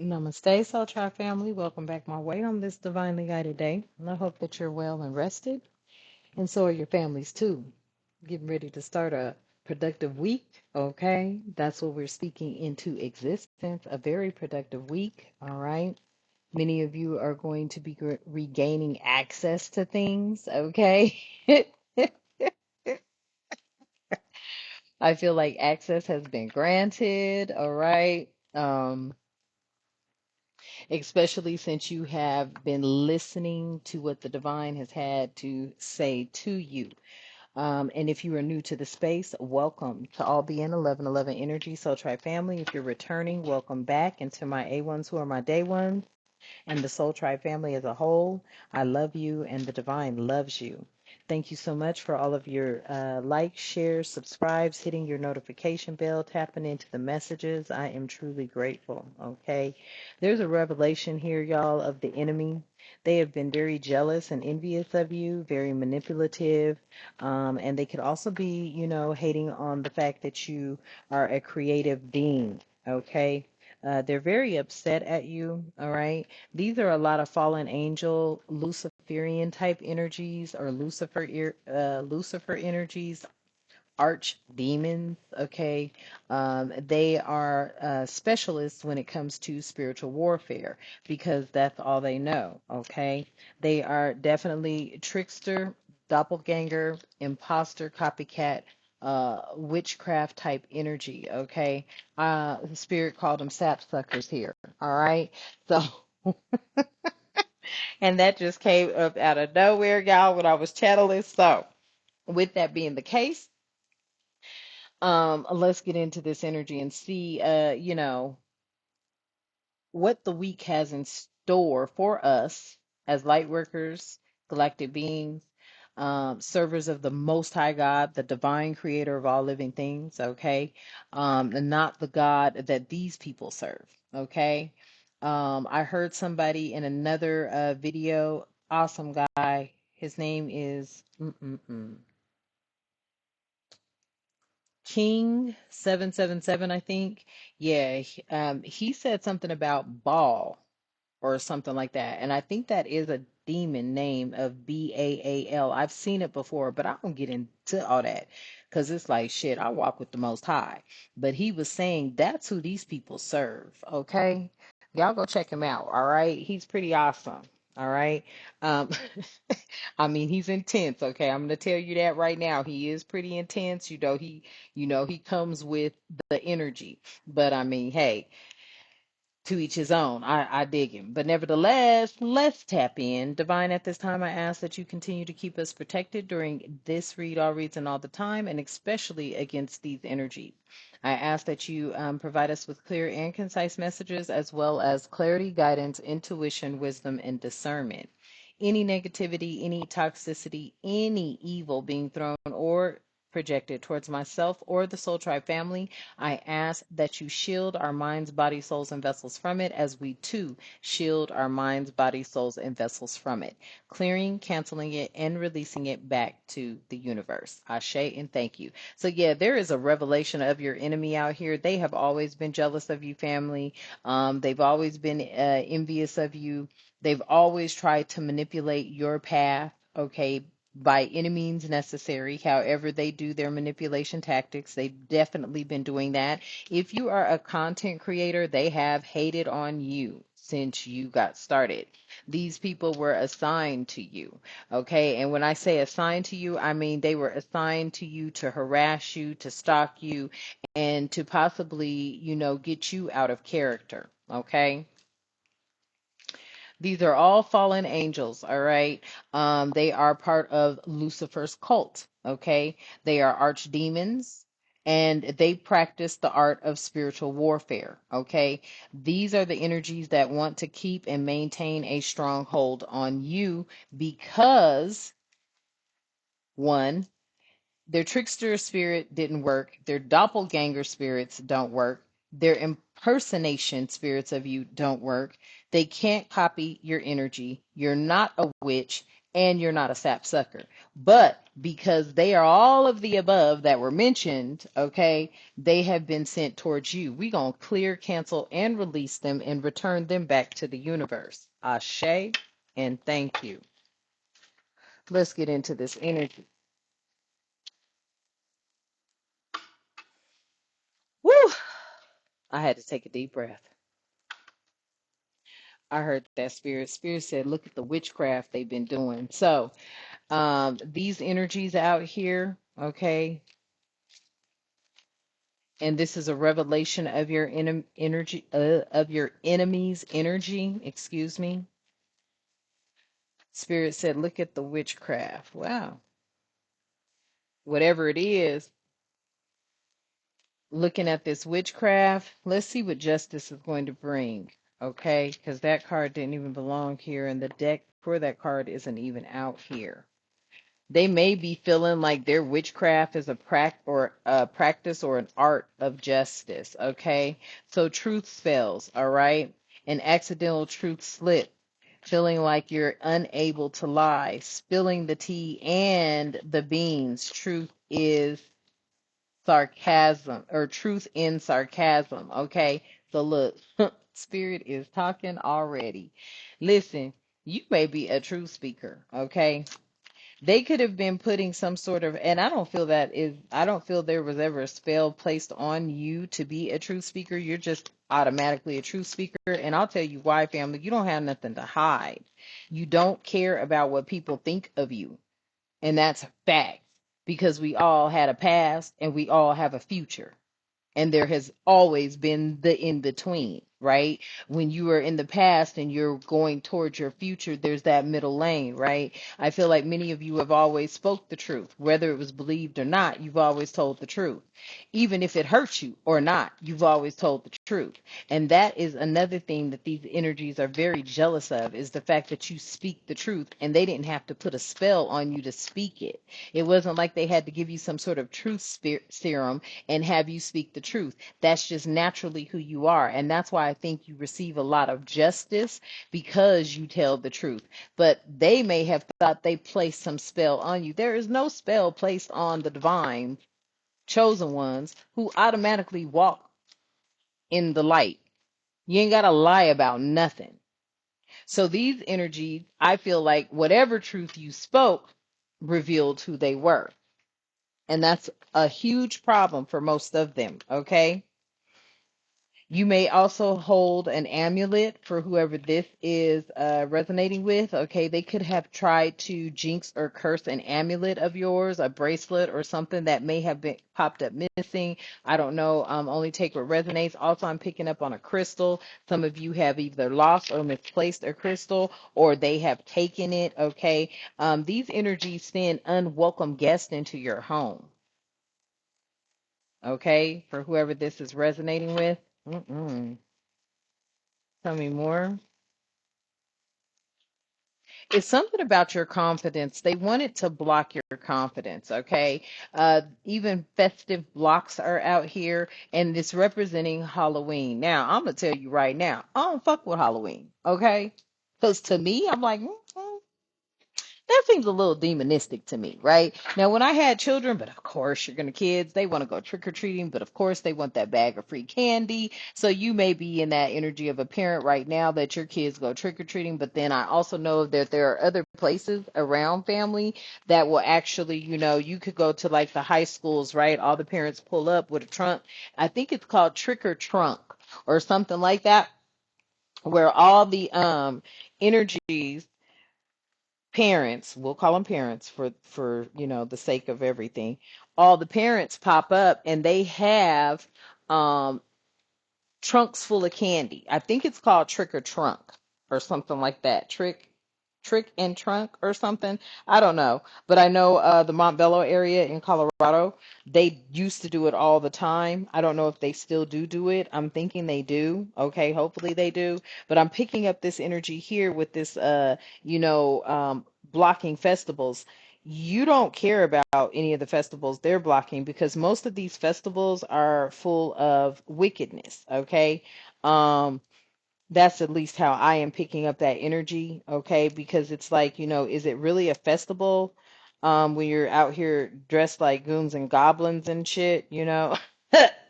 Namaste, Soul Tribe family. Welcome back my way on this divinely guided day. And I hope that you're well and rested, and so are your families too. Getting ready to start a productive week, okay? That's what we're speaking into existence, a very productive week, all right? Many of you are going to be regaining access to things, okay? I feel like access has been granted, all right? Especially since you have been listening to what the divine has had to say to you. And if you are new to the space, welcome to all be in 1111 Energy Soul Tribe family. If you're returning, welcome back. And to my A1s who are my day ones and the Soul Tribe family as a whole, I love you and the divine loves you. Thank you so much for all of your likes, shares, subscribes, hitting your notification bell, tapping into the messages. I am truly grateful. Okay. There's a revelation here, y'all, of the enemy. They have been very jealous and envious of you, very manipulative, and they could also be, hating on the fact that you are a creative being. Okay. They're very upset at you, all right? These are a lot of fallen angel, Luciferian type energies or Lucifer energies, arch demons, okay? They are specialists when it comes to spiritual warfare because that's all they know, okay? They are definitely trickster, doppelganger, imposter, copycat, witchcraft type energy, okay? The spirit called them sapsuckers here, all right? So, and that just came up out of nowhere, y'all, when I was channeling. So, with that being the case, let's get into this energy and see, what the week has in store for us as light workers, galactic beings, servers of the Most High God, the divine creator of all living things, okay? And not the God that these people serve, okay? I heard somebody in another video, awesome guy. His name is King 777, I think. Yeah, he said something about ball or something like that. And I think that is a demon name of Baal. I've seen it before, but I don't get into all that because it's like, shit, I walk with the Most High. But he was saying that's who these people serve, okay? Y'all go check him out, all right? He's pretty awesome. All right. Um, I mean, he's intense. Okay, I'm gonna tell you that right now. He is pretty intense. He comes with the energy. But I mean, hey, to each his own. I dig him. But nevertheless, let's tap in. Divine, at this time, I ask that you continue to keep us protected during this read, all reads, and all the time, and especially against these energies. I ask that you provide us with clear and concise messages, as well as clarity, guidance, intuition, wisdom, and discernment. Any negativity, any toxicity, any evil being thrown or projected towards myself or the Soul Tribe family, I ask that you shield our minds, bodies, souls, and vessels from it as we too shield our minds, bodies, souls, and vessels from it, clearing, canceling it, and releasing it back to the universe. Ashe and thank you. So, yeah, there is a revelation of your enemy out here. They have always been jealous of you, family. They've always been envious of you. They've always tried to manipulate your path, okay, by any means necessary. However, they do their manipulation tactics. They've definitely been doing that. If you are a content creator, they have hated on you since you got started. These people were assigned to you, okay? And when I say assigned to you, I mean they were assigned to you to harass you, to stalk you, and to possibly, get you out of character, okay? These are all fallen angels, all right? They are part of Lucifer's cult, okay? They are archdemons and they practice the art of spiritual warfare, okay? These are the energies that want to keep and maintain a stronghold on you because, one, their trickster spirit didn't work. Their doppelganger spirits don't work. Their impersonation spirits of you don't work. They can't copy your energy. You're not a witch. and you're not a sapsucker. But because they are all of the above that were mentioned, okay, they have been sent towards you. We gonna clear, cancel, and release them and return them back to the universe. Ashe, and thank you. Let's get into this energy. Woo! I had to take a deep breath. I heard that spirit. Spirit said, look at the witchcraft they've been doing. So, these energies out here, okay, and this is a revelation of your energy, of your enemy's energy, excuse me. Spirit said, look at the witchcraft. Wow. Whatever it is, looking at this witchcraft, let's see what justice is going to bring. Okay, because that card didn't even belong here, and the deck for that card isn't even out here. They may be feeling like their witchcraft is a practice or an art of justice. Okay, so truth spells. All right, an accidental truth slip, feeling like you're unable to lie, spilling the tea and the beans. Truth is sarcasm, or truth in sarcasm. Okay, so look, spirit is talking already. Listen, you may be a truth speaker. Okay, they could have been putting some sort of, and I don't feel there was ever a spell placed on you to be a truth speaker. You're just automatically a truth speaker. And I'll tell you why, family. You don't have nothing to hide. You don't care about what people think of you. And that's fact, because we all had a past and we all have a future, and there has always been the in between, right? When you are in the past and you're going towards your future, there's that middle lane, right? I feel like many of you have always spoke the truth, whether it was believed or not. You've always told the truth, even if it hurts you or not. You've always told the truth, and that is another thing that these energies are very jealous of, is the fact that you speak the truth, and they didn't have to put a spell on you to speak it. It wasn't like they had to give you some sort of serum and have you speak the truth. That's just naturally who you are. And that's why I think you receive a lot of justice, because you tell the truth. But they may have thought they placed some spell on you. There is no spell placed on the divine chosen ones who automatically walk in the light. You ain't got to lie about nothing. So these energies, I feel like whatever truth you spoke revealed who they were. And that's a huge problem for most of them, okay? You may also hold an amulet for whoever this is resonating with. Okay, they could have tried to jinx or curse an amulet of yours, a bracelet or something that may have been popped up missing. I don't know. Only take what resonates. Also, I'm picking up on a crystal. Some of you have either lost or misplaced a crystal, or they have taken it. Okay, these energies send unwelcome guests into your home. Okay, for whoever this is resonating with. Mm-mm. Tell me more. It's something about your confidence. They wanted to block your confidence, okay? Even festive blocks are out here, and it's representing Halloween. Now, I'm going to tell you right now, I don't fuck with Halloween, okay? Because to me, I'm like, that seems a little demonistic to me, right? Now, when I had children, but of course, you're gonna kids, they want to go trick or treating, but of course, they want that bag of free candy. So you may be in that energy of a parent right now that your kids go trick or treating, but then I also know that there are other places around family that will actually, you could go to like the high schools, right? All the parents pull up with a trunk. I think it's called trick or trunk or something like that, where all the energies, parents, we'll call them parents for the sake of everything, all the parents pop up and they have um trunks full of candy. I think it's called trick or trunk or something like that. Trick and trunk or something. I don't know. But I know the Montbello area in Colorado, they used to do it all the time. I don't know if they still do it. I'm thinking they do. Okay, hopefully they do. But I'm picking up this energy here with this blocking festivals. You don't care about any of the festivals they're blocking, because most of these festivals are full of wickedness, okay? Um, That's at least how I am picking up that energy, okay? Because it's like, is it really a festival when you're out here dressed like goons and goblins and shit?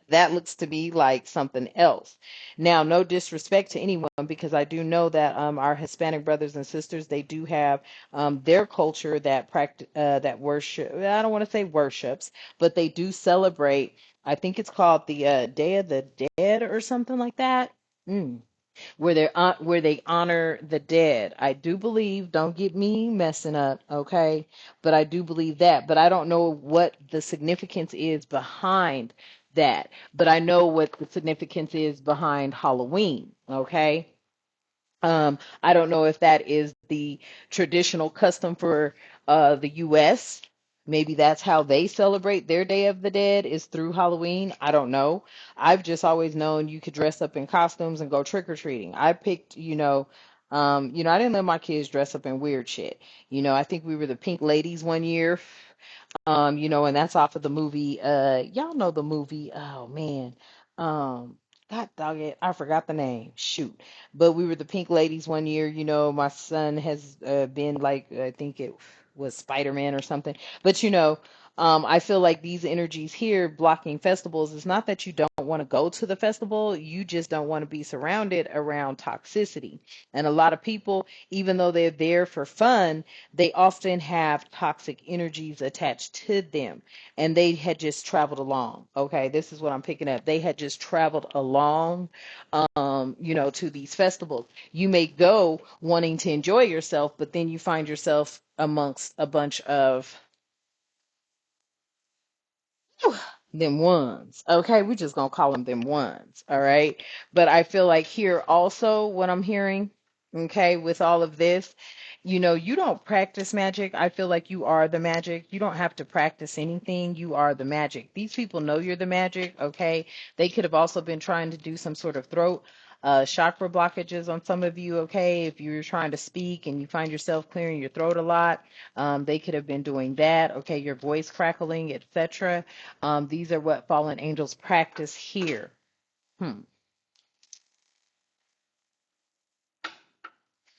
That looks to me like something else. Now, no disrespect to anyone because I do know that our Hispanic brothers and sisters, they do have their culture that that worship, I don't want to say worships, but they do celebrate, I think it's called the Day of the Dead or something like that. Mm, where they honor the dead. I do believe, don't get me messing up, okay? But I do believe that. But I don't know what the significance is behind that. But I know what the significance is behind Halloween, okay? I don't know if that is the traditional custom for the US. Maybe that's how they celebrate their Day of the Dead is through Halloween. I don't know. I've just always known you could dress up in costumes and go trick or treating. I picked, I didn't let my kids dress up in weird shit. I think we were the Pink Ladies one year. And that's off of the movie. Y'all know the movie. Oh man. God dog it, I forgot the name. Shoot. But we were the Pink Ladies one year. My son has been like, I think it was Spider-Man or something. But I feel like these energies here blocking festivals is not that you don't want to go to the festival, you just don't want to be surrounded around toxicity. And a lot of people, even though they're there for fun, they often have toxic energies attached to them. And they had just traveled along. Okay, this is what I'm picking up. They had just traveled along, to these festivals. You may go wanting to enjoy yourself, but then you find yourself amongst a bunch of them ones. Okay, we're just gonna call them ones. All right. But I feel like here also what I'm hearing, okay, with all of this, you don't practice magic. I feel like you are the magic. You don't have to practice anything. You are the magic. These people know you're the magic, okay? They could have also been trying to do some sort of throat chakra blockages on some of you, okay? If you're trying to speak and you find yourself clearing your throat a lot, they could have been doing that, okay? Your voice crackling, etc. These are what fallen angels practice here. Hmm.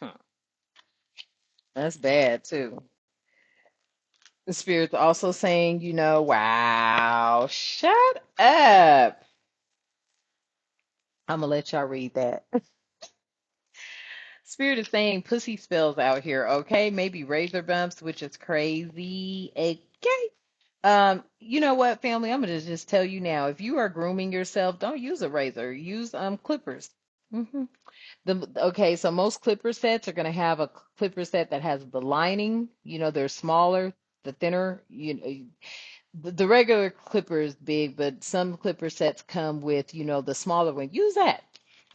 Hmm. That's bad too. The spirit's also saying, wow, shut up. I'm gonna let y'all read that. Spirit is saying pussy spells out here, okay? Maybe razor bumps, which is crazy. Okay. You know what, family? I'm gonna just tell you now. If you are grooming yourself, don't use a razor. Use clippers. Hmm. Okay, so most clipper sets are going to have a clipper set that has the lining. They're smaller, the thinner. The regular clipper is big, but some clipper sets come with, the smaller one. Use that.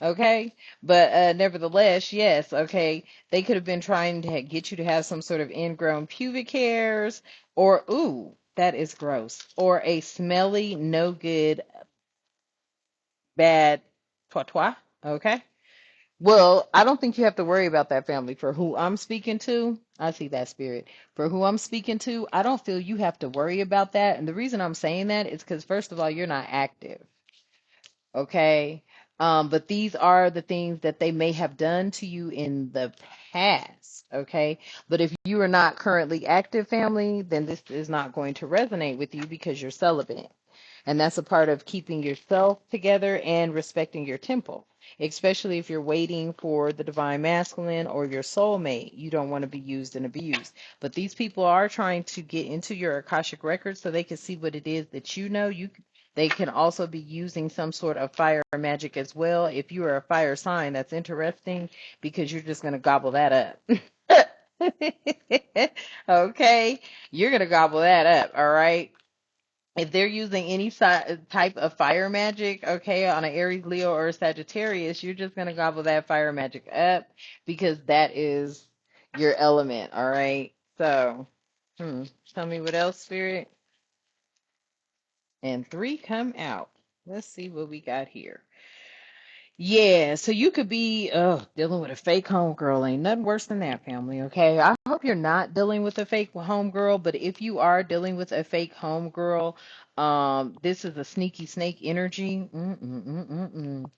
Okay, but nevertheless, yes, okay, they could have been trying to get you to have some sort of ingrown pubic hairs, or ooh, that is gross, or a smelly, no good, bad toi. Okay. Well, I don't think you have to worry about that, family. For who I'm speaking to, I see that spirit. For who I'm speaking to, I don't feel you have to worry about that. And the reason I'm saying that is because, first of all, you're not active. Okay. But these are the things that they may have done to you in the past. Okay. But if you are not currently active, family, then this is not going to resonate with you because you're celibate. And that's a part of keeping yourself together and respecting your temple, especially if you're waiting for the divine masculine or your soulmate. You don't want to be used and abused. But these people are trying to get into your Akashic records so they can see what it is that you know. They can also be using some sort of fire magic as well. If you are a fire sign, that's interesting because you're just going to gobble that up. Okay, you're going to gobble that up, all right? If they're using any type of fire magic, okay, on an Aries, Leo, or Sagittarius, you're just gonna gobble that fire magic up because that is your element, all right? So, tell me what else, Spirit. And three come out. Let's see what we got here. Yeah, so you could be dealing with a fake homegirl. Ain't nothing worse than that, family. Okay. I hope you're not dealing with a fake homegirl, but if you are dealing with a fake homegirl, this is a sneaky snake energy. Mm-mm-mm-mm-mm.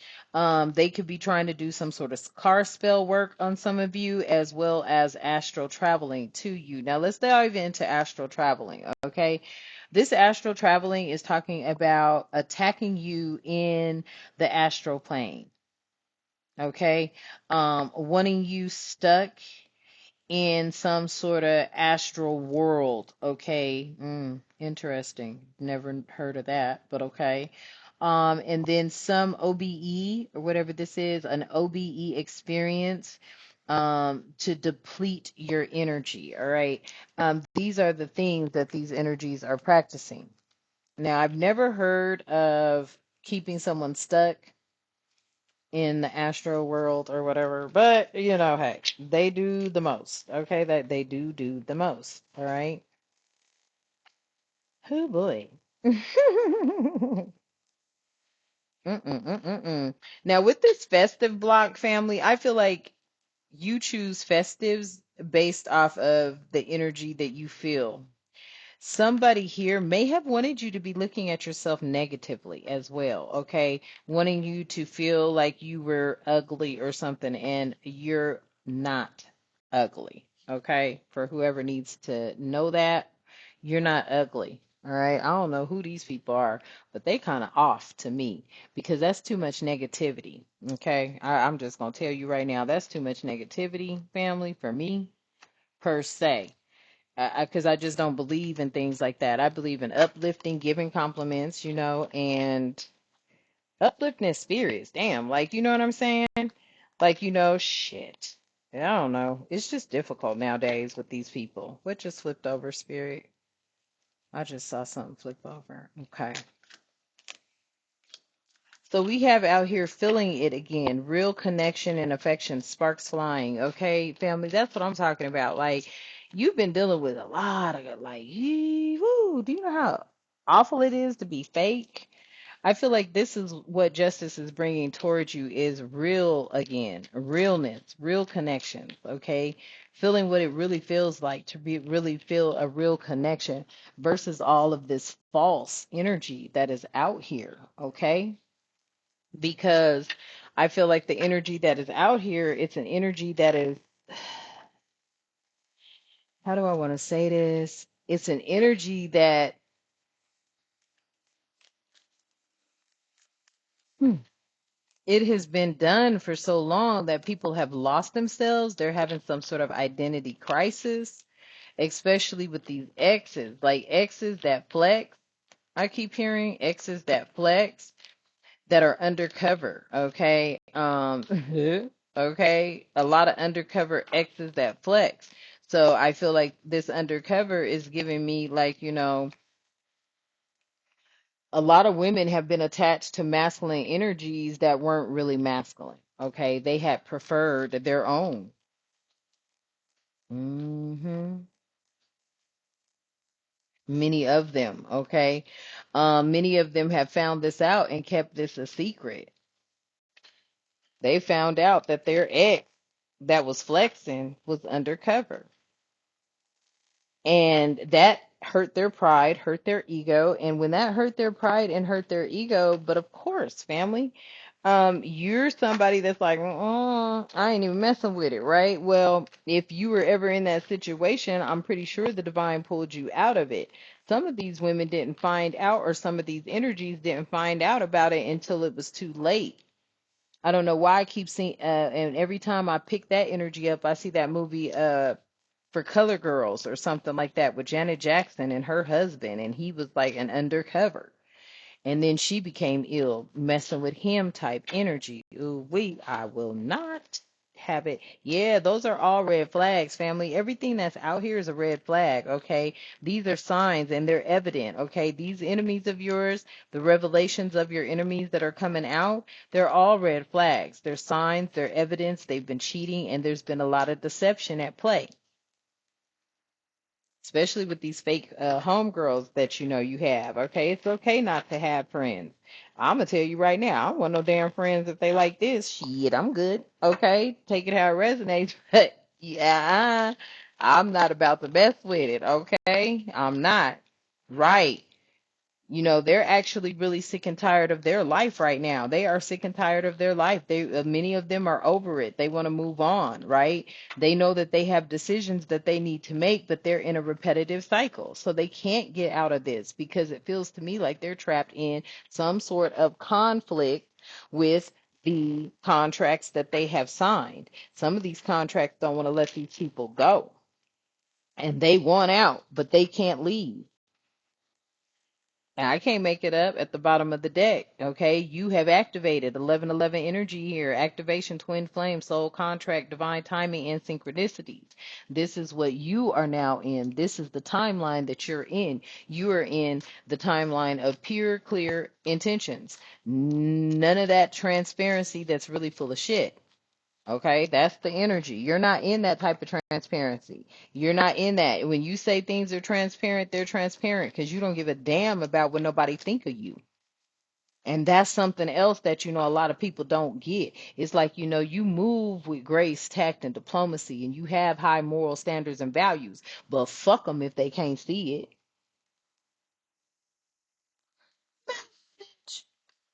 They could be trying to do some sort of car spell work on some of you, as well as astral traveling to you. Now let's dive into astral traveling, okay? This astral traveling is talking about attacking you in the astral plane, okay? Wanting you stuck in some sort of astral world, okay? Interesting. Never heard of that, but okay. And then some OBE or whatever this is, an OBE experience to deplete your energy, all right? These are the things that these energies are practicing. Now, I've never heard of keeping someone stuck in the astro world or whatever, but hey, they do the most. Okay, that they do the most. All right. Oh boy. Mm-mm-mm-mm-mm. Now with this festive block family, I feel like you choose festives based off of the energy that you feel. Somebody here may have wanted you to be looking at yourself negatively as well, okay? Wanting you to feel like you were ugly or something, and you're not ugly, okay? For whoever needs to know that, you're not ugly. All right, I don't know who these people are, but they kind of off to me because that's too much negativity. Okay, I'm just gonna tell you right now, that's too much negativity, family, for me per se, because I just don't believe in things like that. I believe in uplifting, giving compliments, and uplifting spirits. Damn, like, you know what I'm saying? Like, shit. I don't know. It's just difficult nowadays with these people. What just flipped over, spirit? I just saw something flip over. Okay. So we have out here feeling it again. Real connection and affection, sparks flying. Okay, family, that's what I'm talking about. Like, you've been dealing with a lot of like, woo, do you know how awful it is to be fake? I feel like this is what justice is bringing towards you is real again, realness, real connections. Okay, feeling what it really feels like to be really feel a real connection versus all of this false energy that is out here. Okay, because I feel like the energy that is out here, it's an energy that is, how do I want to say this? It's an energy that hmm, it has been done for so long that people have lost themselves. They're having some sort of identity crisis, especially with these exes, like exes that flex. I keep hearing exes that flex that are undercover, okay? Okay, a lot of undercover exes that flex. So I feel like this undercover is giving me like, a lot of women have been attached to masculine energies that weren't really masculine. Okay, they had preferred their own. hmm Many of them, okay? Many of them have found this out and kept this a secret. They found out that their ex that was flexing was undercover. And that hurt their pride, hurt their ego. And when that hurt their pride and hurt their ego, but of course, family, you're somebody that's like, I ain't even messing with it, right? Well, if you were ever in that situation, I'm pretty sure the divine pulled you out of it. Some of these women didn't find out, or some of these energies didn't find out about it until it was too late. I don't know why I keep seeing, and every time I pick that energy up, I see that movie, for Color Girls or something like that with Janet Jackson and her husband, and he was like an undercover. And then she became ill, messing with him type energy. Ooh, I will not have it. Yeah, those are all red flags, family. Everything that's out here is a red flag, okay? These are signs and they're evident, okay? These enemies of yours, the revelations of your enemies that are coming out, they're all red flags. They're signs, they're evidence, they've been cheating, and there's been a lot of deception at play. especially with these fake homegirls that you know you have. Okay, it's okay not to have friends. I'm gonna tell you right now, I don't want no damn friends if they like this. Shit, I'm good. Okay, take it how it resonates. But yeah, I'm not about to mess with it. Okay, I'm not. Right. You know, they're actually really sick and tired of their life right now. They are sick and tired of their life. Many of them are over it. They want to move on, right? They know that they have decisions that they need to make, but they're in a repetitive cycle. So they can't get out of this because it feels to me like they're trapped in some sort of conflict with the contracts that they have signed. Some of these contracts don't want to let these people go, and they want out, but they can't leave. I can't make it up at the bottom of the deck. Okay. You have activated 1111 energy here. Activation, twin flame, soul contract, divine timing, and synchronicities. This is what you are now in. This is the timeline that you're in. You are in the timeline of pure, clear intentions. None of that transparency that's really full of shit. Okay, that's the energy. You're not in that type of transparency. You're not in that. When you say things are transparent, they're transparent because you don't give a damn about what nobody think of you. And that's something else that you know a lot of people don't get. It's like you know you move with grace, tact, and diplomacy, and you have high moral standards and values. But fuck them if they can't see it.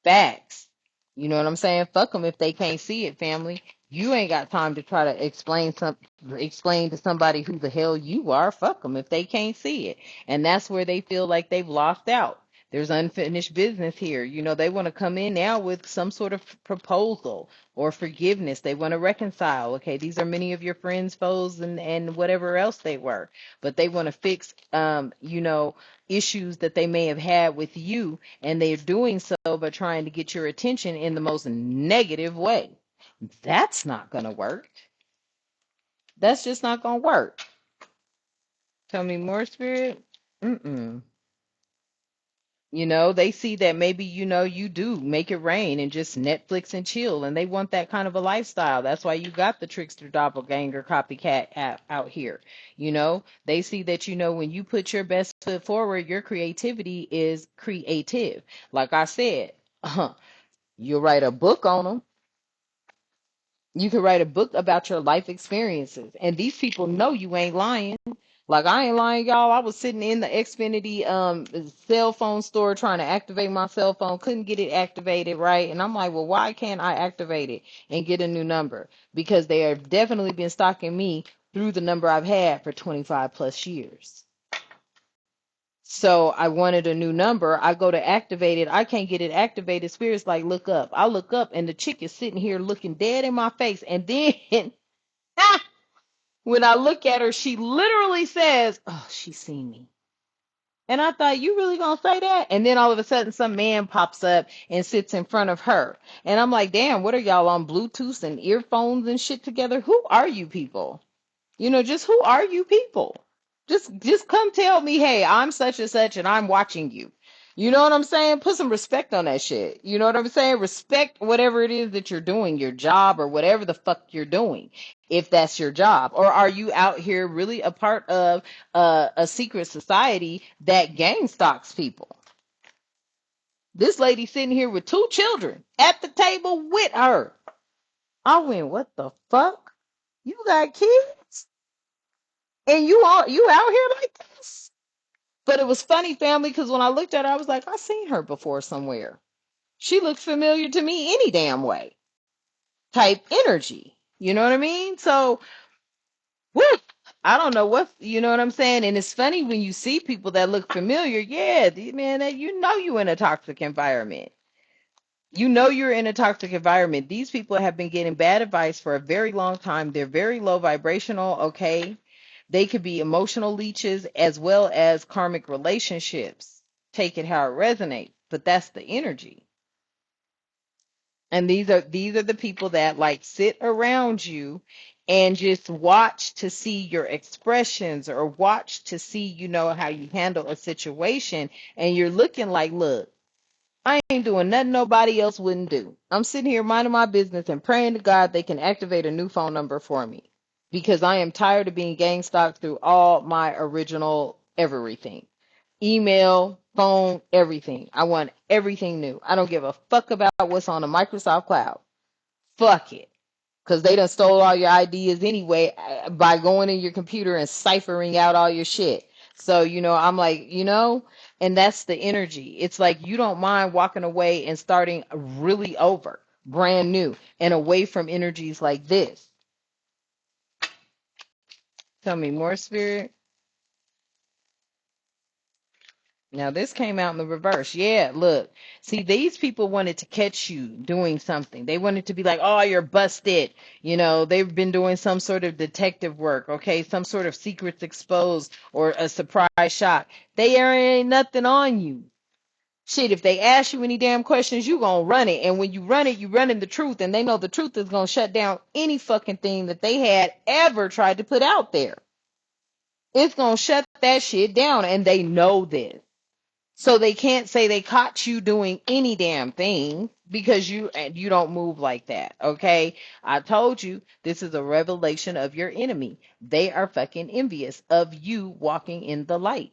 Facts. You know what I'm saying? Fuck them if they can't see it, family. You ain't got time to try to explain to somebody who the hell you are. Fuck them if they can't see it. And that's where they feel like they've lost out. There's unfinished business here. You know, they want to come in now with some sort of proposal or forgiveness. They want to reconcile. Okay, these are many of your friends, foes, and whatever else they were. But they want to fix, you know, issues that they may have had with you, and they're doing so by trying to get your attention in the most negative way. That's not going to work. That's just not going to work. Tell me more, spirit. Mm-mm. You know, they see that maybe, you know, you do make it rain and just Netflix and chill, and they want that kind of a lifestyle. That's why you got the trickster doppelganger copycat app out here. You know, they see that, you know, when you put your best foot forward, your creativity is creative. Like I said, you'll write a book on them. You could write a book about your life experiences, and these people know you ain't lying. Like I ain't lying, y'all. I was sitting in the Xfinity cell phone store trying to activate my cell phone, couldn't get it activated right, and I'm like, well, why can't I activate it and get a new number? Because they have definitely been stalking me through the number I've had for 25 plus years. So I wanted a new number. I go to activate it. I can't get it activated. Spirit's like, look up. I look up and the chick is sitting here looking dead in my face. And then when I look at her, she literally says, oh, she seen me. And I thought, you really gonna say that? And then all of a sudden some man pops up and sits in front of her. And I'm like, damn, what are y'all on Bluetooth and earphones and shit together? Who are you people? You know, just who are you people? Just come tell me, hey, I'm such and such and I'm watching you. You know what I'm saying? Put some respect on that shit. You know what I'm saying? Respect whatever it is that you're doing, your job or whatever the fuck you're doing, if that's your job. Or are you out here really a part of a secret society that gang stalks people? This lady sitting here with two children at the table with her. I went, what the fuck? You got kids? And you out here like this? But it was funny, family, because when I looked at her, I was like, I seen her before somewhere. She looked familiar to me any damn way. Type energy. You know what I mean? So, woo, I don't know what you know what I'm saying. And it's funny when you see people that look familiar. Yeah, man, that you know you in a toxic environment. You know you're in a toxic environment. These people have been getting bad advice for a very long time. They're very low vibrational, okay? They could be emotional leeches as well as karmic relationships. Take it how it resonates, but that's the energy. And these are the people that like sit around you and just watch to see your expressions or watch to see, you know, how you handle a situation, and you're looking like, look, I ain't doing nothing nobody else wouldn't do. I'm sitting here minding my business and praying to God they can activate a new phone number for me. because I am tired of being gang stalked through all my original everything. Email, phone, everything. I want everything new. I don't give a fuck about what's on the Microsoft cloud. Fuck it. Because they done stole all your ideas anyway by going in your computer and ciphering out all your shit. So, I'm like, and that's the energy. It's like you don't mind walking away and starting really over, brand new, and away from energies like this. Tell me more, spirit. Now this came out in the reverse. Yeah, look. See, these people wanted to catch you doing something. They wanted to be like, "Oh, you're busted." They've been doing some sort of detective work, okay? Some sort of secrets exposed or a surprise shot. They ain't nothing on you. Shit, if they ask you any damn questions, you gonna run it. And when you run it, you running the truth. And they know the truth is gonna shut down any fucking thing that they had ever tried to put out there. It's gonna shut that shit down, and they know this. So they can't say they caught you doing any damn thing because you don't move like that. Okay. I told you this is a revelation of your enemy. They are fucking envious of you walking in the light.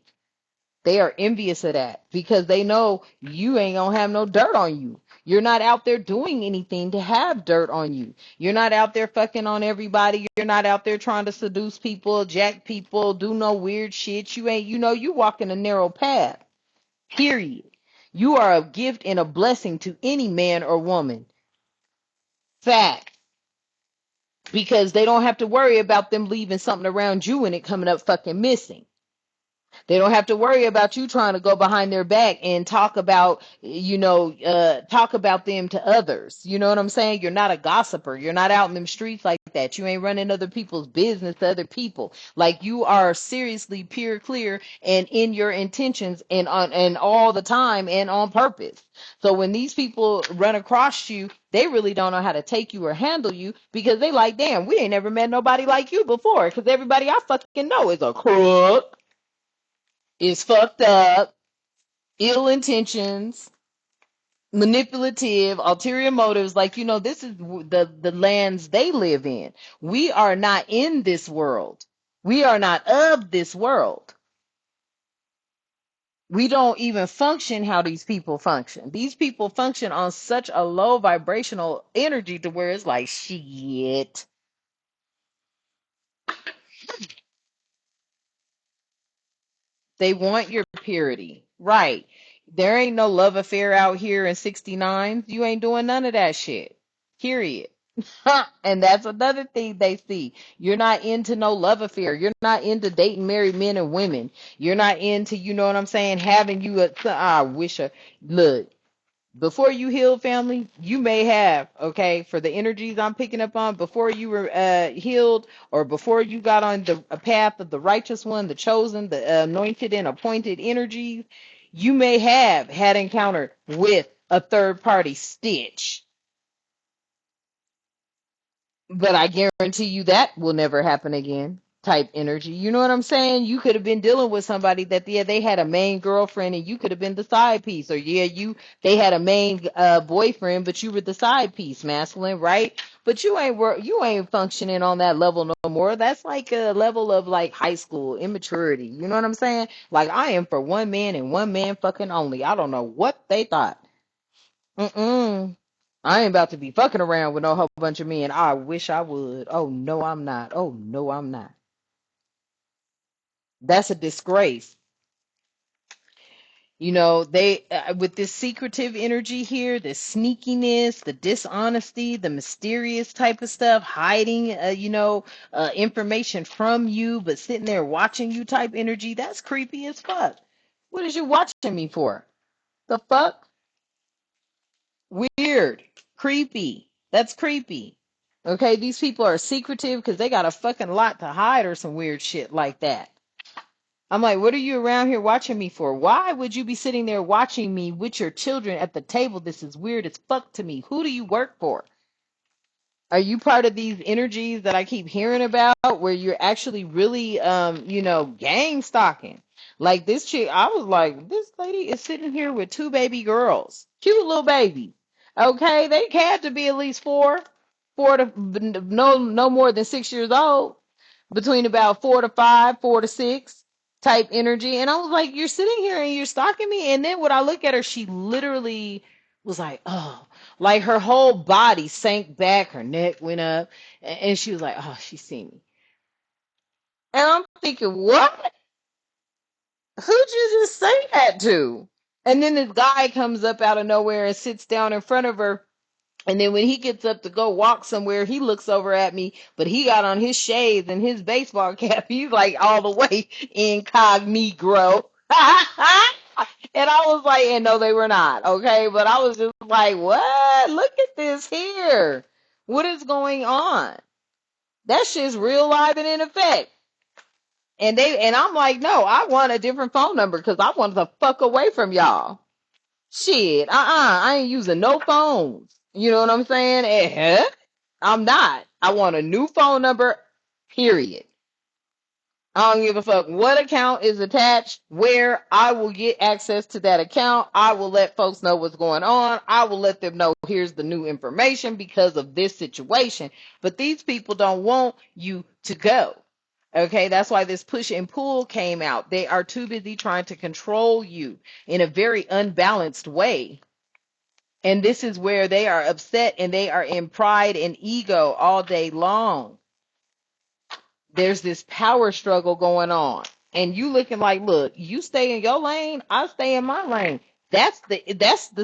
They are envious of that because they know you ain't gonna have no dirt on you. You're not out there doing anything to have dirt on you. You're not out there fucking on everybody. You're not out there trying to seduce people, jack people, do no weird shit. You ain't, you walking a narrow path. Period. You are a gift and a blessing to any man or woman. Fact. Because they don't have to worry about them leaving something around you and it coming up fucking missing. They don't have to worry about you trying to go behind their back and talk about, talk about them to others. You know what I'm saying? You're not a gossiper. You're not out in them streets like that. You ain't running other people's business to other people. Like you are seriously pure, clear, and in your intentions and all the time and on purpose. So when these people run across you, they really don't know how to take you or handle you because they like, damn, we ain't never met nobody like you before. Because everybody I fucking know is a crook, is fucked up, ill intentions, manipulative, ulterior motives. Like, this is the lands they live in. We are not in this world. We are not of this world. We don't even function how these people function. These people function on such a low vibrational energy to where it's like, shit. They want your purity. Right. There ain't no love affair out here in 69. You ain't doing none of that shit. Period. And that's another thing they see. You're not into no love affair. You're not into dating married men and women. You're not into, you know what I'm saying, having you I wish look, before you heal, family, you may have, okay, for the energies I'm picking up on, before you were healed or before you got on the a path of the righteous one, the chosen, the anointed and appointed energies, you may have had encounter with a third party stitch. But I guarantee you that will never happen again. Type energy. You know what I'm saying? You could have been dealing with somebody that they had a main girlfriend and you could have been the side piece, or they had a main boyfriend but you were the side piece, masculine, right? But you ain't functioning on that level no more. That's like a level of like high school immaturity. You know what I'm saying? Like I am for one man and one man fucking only. I don't know what they thought. Mm-mm. I ain't about to be fucking around with no whole bunch of men. I wish I would. Oh no, I'm not. Oh no, I'm not. That's a disgrace. They with this secretive energy here, the sneakiness, the dishonesty, the mysterious type of stuff, hiding, information from you, but sitting there watching you type energy. That's creepy as fuck. What is you watching me for? The fuck? Weird. Creepy. That's creepy. Okay, these people are secretive because they got a fucking lot to hide or some weird shit like that. I'm like, what are you around here watching me for? Why would you be sitting there watching me with your children at the table? This is weird as fuck to me. Who do you work for? Are you part of these energies that I keep hearing about where you're actually really, gang stalking? Like this chick, I was like, this lady is sitting here with two baby girls, cute little babies. Okay, they had to be at least four to no more than 6 years old. between about 4 to 5, 4 to 6 type energy. And I was like, you're sitting here and you're stalking me. And then when I look at her, she literally was like, oh, like her whole body sank back, her neck went up, and she was like, oh, she seen me. And I'm thinking, what? Who'd you just say that to? And then this guy comes up out of nowhere and sits down in front of her. And then when he gets up to go walk somewhere, he looks over at me, but he got on his shades and his baseball cap. He's like all the way incognito. And I was like, and no, they were not. Okay. But I was just like, what? Look at this here. What is going on? That shit's real live and in effect. And I'm like, no, I want a different phone number because I want the fuck away from y'all. Shit, I ain't using no phones. You know what I'm saying? I'm not. I want a new phone number, period. I don't give a fuck what account is attached, where I will get access to that account. I will let folks know what's going on. I will let them know here's the new information because of this situation. But these people don't want you to go. Okay, that's why this push and pull came out. They are too busy trying to control you in a very unbalanced way. And this is where they are upset and they are in pride and ego all day long. There's this power struggle going on. And you looking like, look, you stay in your lane, I stay in my lane. That's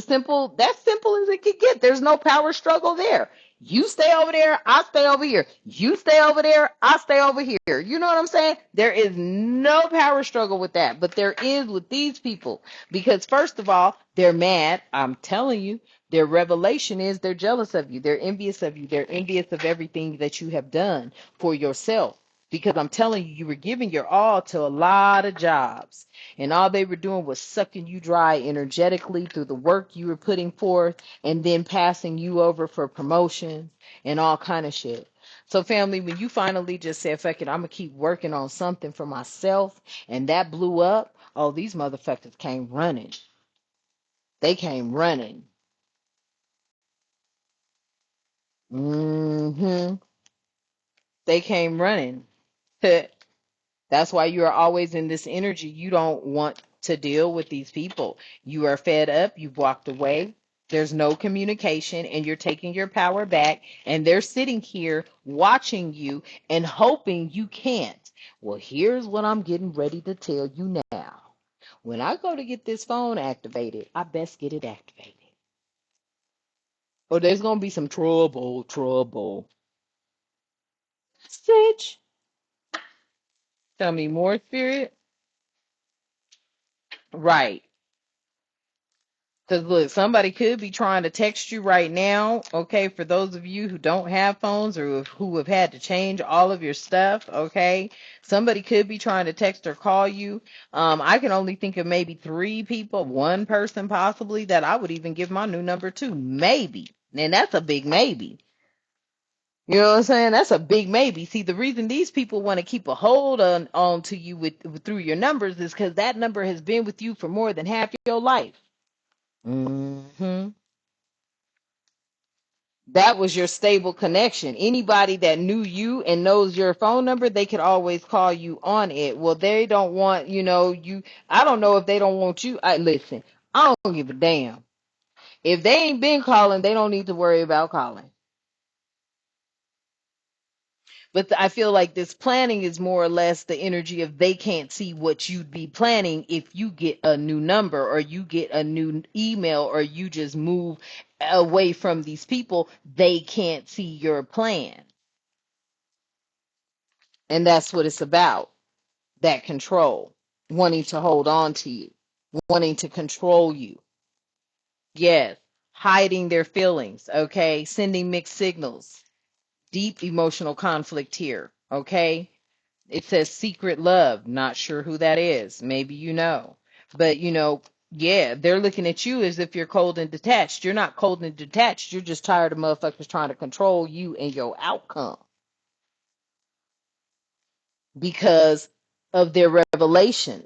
simple as it could get. There's no power struggle there. You stay over there, I stay over here. You stay over there, I stay over here. You know what I'm saying? There is no power struggle with that, but there is with these people because first of all, they're mad. I'm telling you, their revelation is they're jealous of you. They're envious of you. They're envious of everything that you have done for yourself. Because I'm telling you, you were giving your all to a lot of jobs. And all they were doing was sucking you dry energetically through the work you were putting forth and then passing you over for promotion and all kind of shit. So family, when you finally just said, fuck it, I'm going to keep working on something for myself and that blew up, oh, these motherfuckers came running. They came running. Mm-hmm. They came running. That's why you are always in this energy. You don't want to deal with these people. You are fed up. You've walked away. There's no communication, and you're taking your power back. And they're sitting here watching you and hoping you can't. Well, here's what I'm getting ready to tell you now. When I go to get this phone activated, I best get it activated. Or there's going to be some trouble. Stitch. Tell me more, spirit. Right. Because look, somebody could be trying to text you right now. Okay, for those of you who don't have phones or who have had to change all of your stuff, okay, somebody could be trying to text or call you. I can only think of maybe 3 people, one person possibly that I would even give my new number to, maybe. And that's a big maybe. You know what I'm saying? That's a big maybe. See, the reason these people want to keep a hold on to you through your numbers is because that number has been with you for more than half your life. Hmm. That was your stable connection. Anybody that knew you and knows your phone number, they could always call you on it. Well, they don't want, you. I don't know if they don't want you. Listen, I don't give a damn. If they ain't been calling, they don't need to worry about calling. But I feel like this planning is more or less the energy of they can't see what you'd be planning if you get a new number or you get a new email or you just move away from these people. They can't see your plan. And that's what it's about. That control, wanting to hold on to you, wanting to control you. Yes, hiding their feelings, okay, sending mixed signals, deep emotional conflict here, okay. It says secret love, not sure who that is. Maybe you know. But yeah, they're looking at you as if you're cold and detached. You're not cold and detached. You're just tired of motherfuckers trying to control you and your outcome because of their revelation.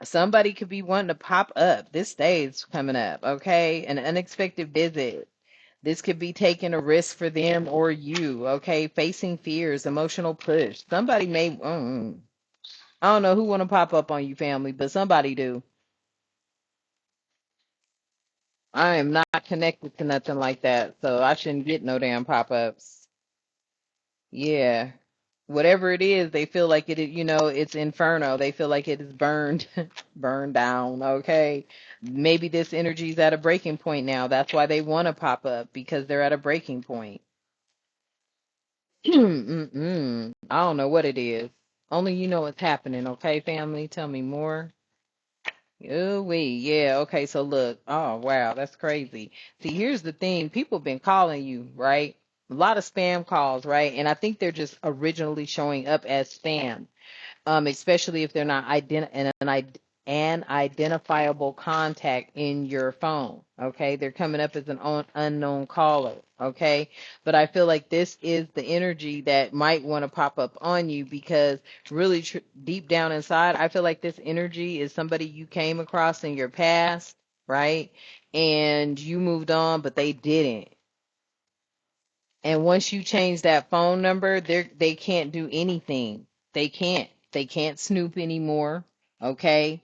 Somebody could be wanting to pop up. This day is coming up, okay? An unexpected visit. This could be taking a risk for them or you, okay? Facing fears, emotional push. Somebody may, I don't know who want to pop up on you, family, but somebody do. I am not connected to nothing like that, so I shouldn't get no damn pop-ups. Yeah. Whatever it is, they feel like it's inferno. They feel like it is burned, burned down, okay? Maybe this energy is at a breaking point now. That's why they want to pop up because they're at a breaking point. I don't know what it is. Only you know what's happening, okay, family? Tell me more. Oh, yeah, okay, so look. Oh, wow, that's crazy. See, here's the thing. People been calling you, right? A lot of spam calls, right? And I think they're just originally showing up as spam, especially if they're not an identifiable contact in your phone. Okay, they're coming up as an unknown caller. Okay, but I feel like this is the energy that might want to pop up on you because really deep down inside, I feel like this energy is somebody you came across in your past, right? And you moved on, but they didn't. And once you change that phone number, they can't do anything. They can't. They can't snoop anymore. Okay.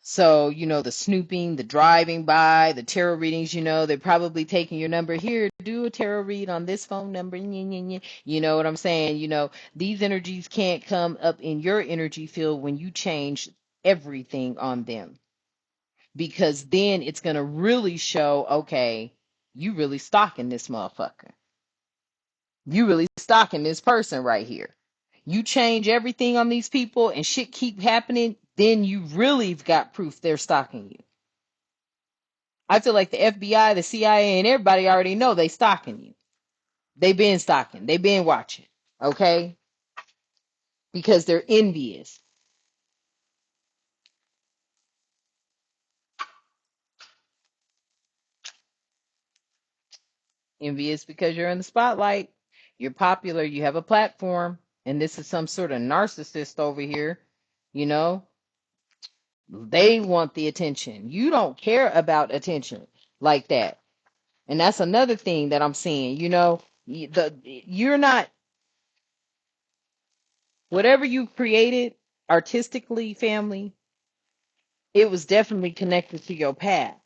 So, the snooping, the driving by, the tarot readings, they're probably taking your number here, do a tarot read on this phone number. Nya, nya, nya. You know what I'm saying? These energies can't come up in your energy field when you change everything on them because then it's going to really show, okay, you really stalking this motherfucker. You really stalking this person right here. You change everything on these people and shit keep happening, then you really've got proof they're stalking you. I feel like the FBI, the CIA, and everybody already know they stalking you. They been stalking. They been watching. Okay? Because they're envious. Envious because you're in the spotlight. You're popular. You have a platform. And this is some sort of narcissist over here. You know? They want the attention. You don't care about attention like that. And that's another thing that I'm seeing. You're not, whatever you created artistically, family, it was definitely connected to your path.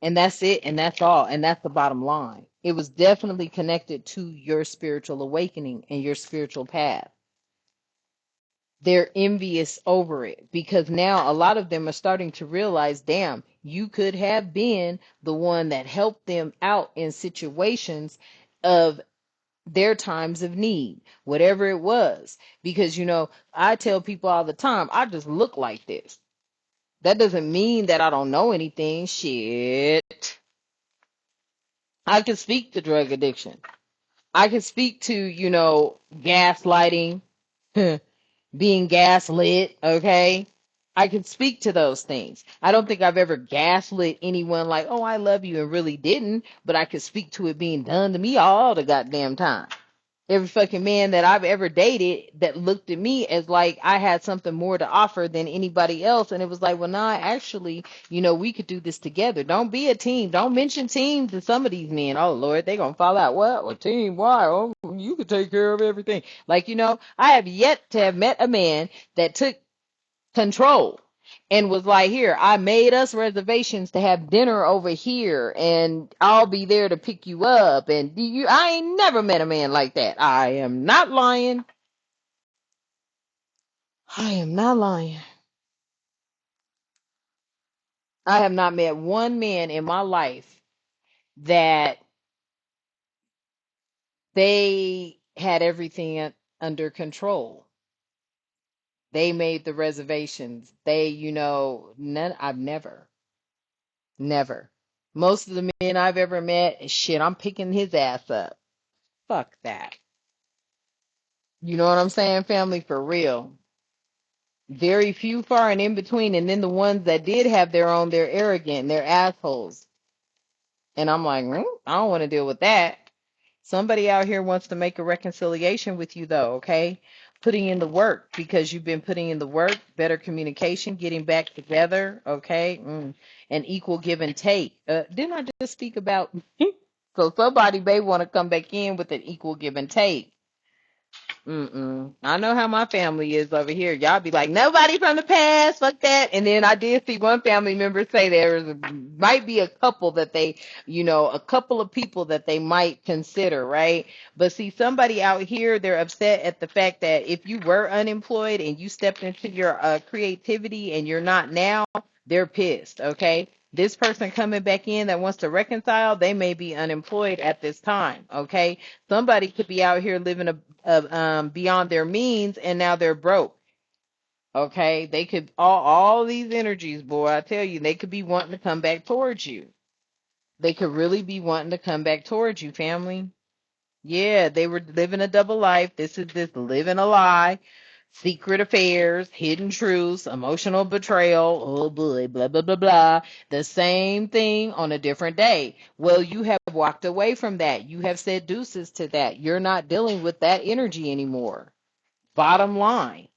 And that's it. And that's all. And that's the bottom line. It was definitely connected to your spiritual awakening and your spiritual path. They're envious over it because now a lot of them are starting to realize, damn, you could have been the one that helped them out in situations of their times of need, whatever it was. Because, I tell people all the time, I just look like this. That doesn't mean that I don't know anything. Shit. I can speak to drug addiction. I can speak to, gaslighting, being gaslit, okay? I can speak to those things. I don't think I've ever gaslit anyone like, oh, I love you and really didn't, but I could speak to it being done to me all the goddamn time. Every fucking man that I've ever dated that looked at me as like I had something more to offer than anybody else. And it was like, well, nah, actually, we could do this together. Don't be a team. Don't mention teams to some of these men. Oh, Lord, they going to fall out. What? A team? Why? Oh, you could take care of everything. Like, I have yet to have met a man that took control and was like, here, I made us reservations to have dinner over here and I'll be there to pick you up. And I ain't never met a man like that. I am not lying. I am not lying. I have not met one man in my life that they had everything under control. They made the reservations. None, I've never. Most of the men I've ever met, shit, I'm picking his ass up. Fuck that. You know what I'm saying, family? For real. Very few far and in between. And then the ones that did have their own, they're arrogant, they're assholes. And I'm like, I don't want to deal with that. Somebody out here wants to make a reconciliation with you, though, okay? putting in the work because you've been putting in the work, better communication, getting back together, okay? And equal give and take. Didn't I just speak about? So somebody may want to come back in with an equal give and take. I know how my family is over here. Y'all be like, nobody from the past, fuck that. And then I did see one family member say might be a couple that they, a couple of people that they might consider, right? But see, somebody out here, they're upset at the fact that if you were unemployed and you stepped into your creativity and you're not now, they're pissed, okay? This person coming back in that wants to reconcile, they may be unemployed at this time, okay? Somebody could be out here living beyond their means and now they're broke. Okay, they could all these energies, boy. I tell you, they could be wanting to come back towards you. They could really be wanting to come back towards you, family. Yeah, they were living a double life. This is this living a lie, secret affairs, hidden truths, emotional betrayal. Oh boy, blah, blah, blah, blah. The same thing on a different day. Well, you have walked away from that. You have said deuces to that. You're not dealing with that energy anymore. Bottom line.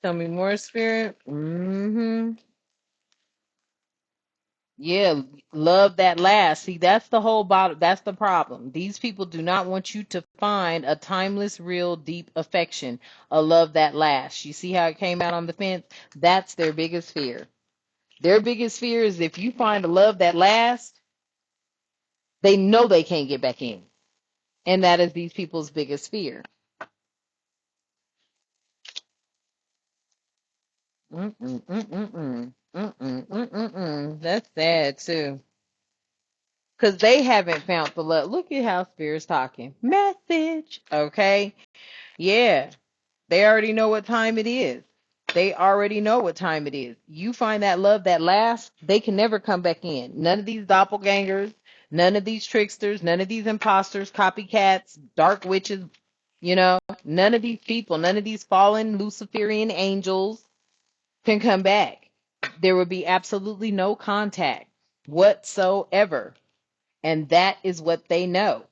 Tell me more, spirit. Yeah, love that last. See, that's the whole bottom. That's the problem. These people do not want you to find a timeless, real, deep affection, a love that lasts. You see how it came out on the fence? That's their biggest fear. Their biggest fear is if you find a love that lasts, they know they can't get back in. And that is these people's biggest fear. That's sad too. Because they haven't found the love. Look at how Spirit's talking. Message. Okay. Yeah. They already know what time it is. They already know what time it is. You find that love that lasts, they can never come back in. None of these doppelgangers, none of these tricksters, none of these imposters, copycats, dark witches, none of these people, none of these fallen Luciferian angels can come back. There would be absolutely no contact whatsoever. And that is what they know.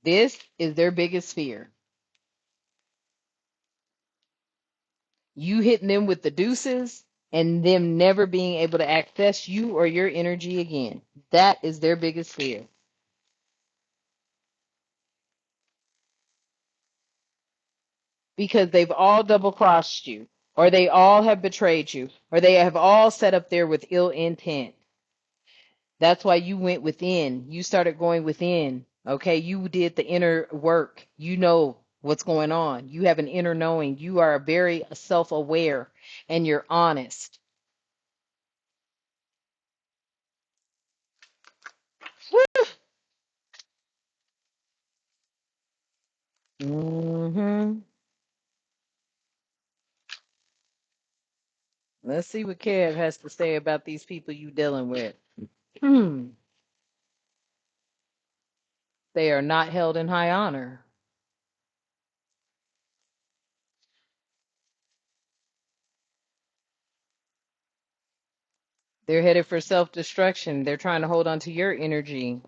This is their biggest fear. You hitting them with the deuces and them never being able to access you or your energy again. That is their biggest fear. Because they've all double crossed you, or they all have betrayed you, or they have all set up there with ill intent. That's why you went within. You started going within. Okay. You did the inner work. You know what's going on. You have an inner knowing. You are very self aware and you're honest. hmm Let's see what Kev has to say about these people you dealing with. Hmm. They are not held in high honor. They're headed for self destruction. They're trying to hold on to your energy.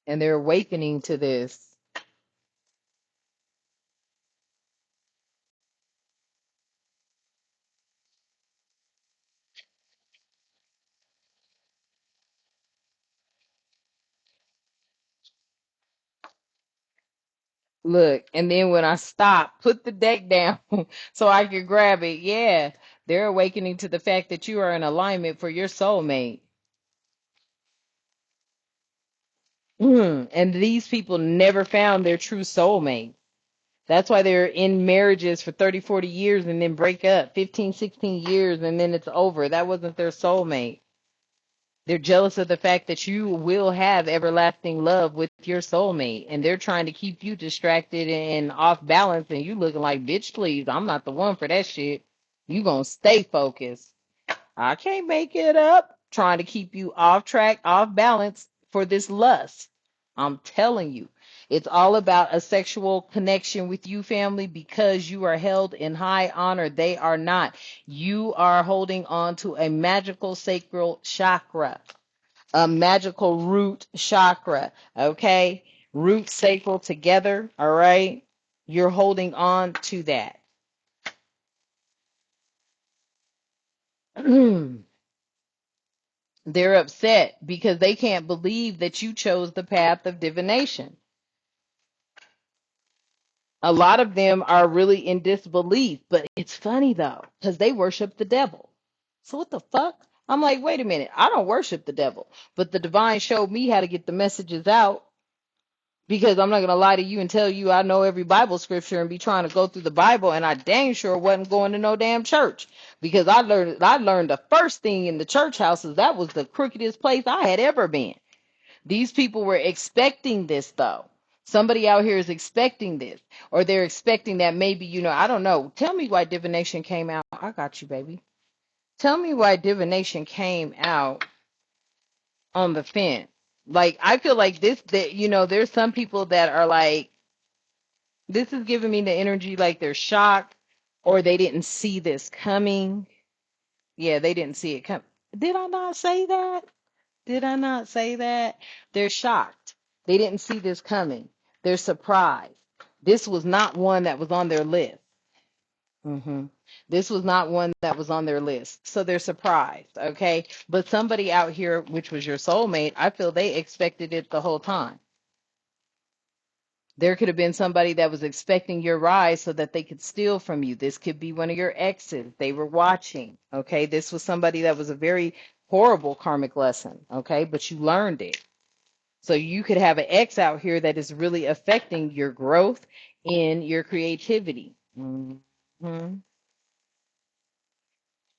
And they're awakening to this. Look, and then when I stop, put the deck down so I can grab it. Yeah, they're awakening to the fact that you are in alignment for your soulmate. And these people never found their true soulmate. That's why they're in marriages for 30, 40 years and then break up 15, 16 years and then it's over. That wasn't their soulmate. They're jealous of the fact that you will have everlasting love with your soulmate, and they're trying to keep you distracted and off balance, and you looking like, bitch, please, I'm not the one for that shit. You gonna stay focused. I can't make it up. Trying to keep you off track, off balance for this lust. I'm telling you. It's all about a sexual connection with you, family, because you are held in high honor. They are not. You are holding on to a magical sacral chakra, a magical root chakra, okay? Root sacral together, all right? You're holding on to that. They're upset because they can't believe that you chose the path of divination. A lot of them are really in disbelief, but it's funny though, because they worship the devil. So what the fuck? I'm like, wait a minute, I don't worship the devil, but the divine showed me how to get the messages out, because I'm not going to lie to you and tell you I know every Bible scripture and be trying to go through the Bible, and I dang sure wasn't going to no damn church, because I learned the first thing in the church houses that was the crookedest place I had ever been. These people were expecting this, though. Somebody out here is expecting this, or they're expecting that maybe, I don't know. Tell me why divination came out. I got you, baby. Tell me why divination came out on the fence. Like, I feel like this, that, there's some people that are like, this is giving me the energy like they're shocked, or they didn't see this coming. Yeah, they didn't see it come. Did I not say that? Did I not say that? They're shocked. They didn't see this coming. They're surprised. This was not one that was on their list. This was not one that was on their list. So they're surprised, okay? But somebody out here, which was your soulmate, I feel they expected it the whole time. There could have been somebody that was expecting your rise so that they could steal from you. This could be one of your exes. They were watching, okay? This was somebody that was a very horrible karmic lesson, okay? But you learned it. So you could have an ex out here that is really affecting your growth in your creativity.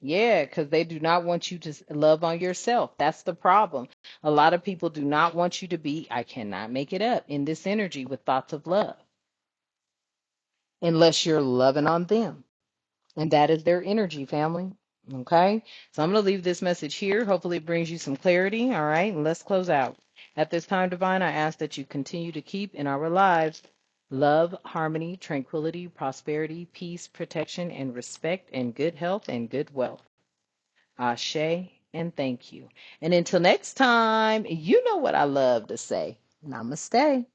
Yeah, because they do not want you to love on yourself. That's the problem. A lot of people do not want you to be, I cannot make it up, in this energy with thoughts of love unless you're loving on them. And that is their energy, family. Okay? So I'm going to leave this message here. Hopefully, it brings you some clarity. All right? And let's close out. At this time, Divine, I ask that you continue to keep in our lives love, harmony, tranquility, prosperity, peace, protection, and respect, and good health and good wealth. Ashe, and thank you. And until next time, you know what I love to say. Namaste.